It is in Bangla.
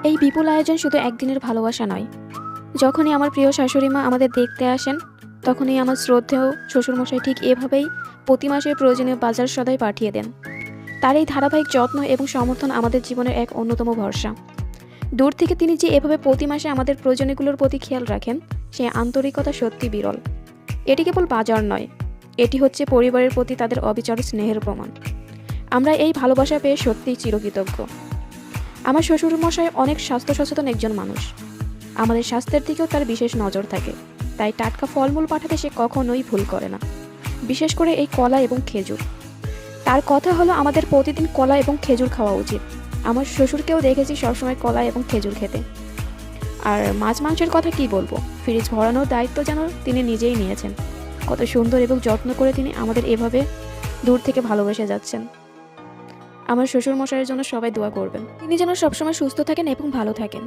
এই বিপুল আয়োজন শুধু একদিনের ভালোবাসা নয়। যখনই আমার প্রিয় শাশুড়ি মা আমাদের দেখতে আসেন, তখনই আমার শ্রদ্ধেয় শ্বশুরমশাই ঠিক এভাবেই প্রতি মাসের প্রয়োজনীয় বাজার সদাই পাঠিয়ে দেন। তার এই ধারাবাহিক যত্ন এবং সমর্থন আমাদের জীবনের এক অন্যতম ভরসা। দূর থেকে তিনি যে এভাবে প্রতি মাসে আমাদের প্রয়োজনীয়গুলোর প্রতি খেয়াল রাখেন, সেই আন্তরিকতা সত্যি বিরল। এটি কেবল বাজার নয়, এটি হচ্ছে পরিবারের প্রতি তাদের অবিচল স্নেহের প্রমাণ। আমরা এই ভালোবাসা পেয়ে সত্যিই চিরকৃতজ্ঞ। আমার শ্বশুরমশাই অনেক স্বাস্থ্য সচেতন একজন মানুষ। আমাদের স্বাস্থ্যের দিকেও তার বিশেষ নজর থাকে, তাই টাটকা ফলমূল পাঠাতে সে কখনোই ভুল করে না, বিশেষ করে এই কলা এবং খেজুর। তার কথা হলো আমাদের প্রতিদিন কলা এবং খেজুর খাওয়া উচিত। আমার শ্বশুরকেও দেখেছি সবসময় কলা এবং খেজুর খেতে। আর মাছ মাংসের কথা কি বলবো, ফ্রিজ ভরানোর দায়িত্ব যেন তিনি নিজেই নিয়েছেন। কত সুন্দর এবং যত্ন করে তিনি আমাদের এভাবে দূর থেকে ভালোবেসে যাচ্ছেন। আমার শ্বশুরমশাইয়ের জন্য সবাই দোয়া করবেন, তিনি যেন সবসময় সুস্থ থাকেন এবং ভালো থাকেন।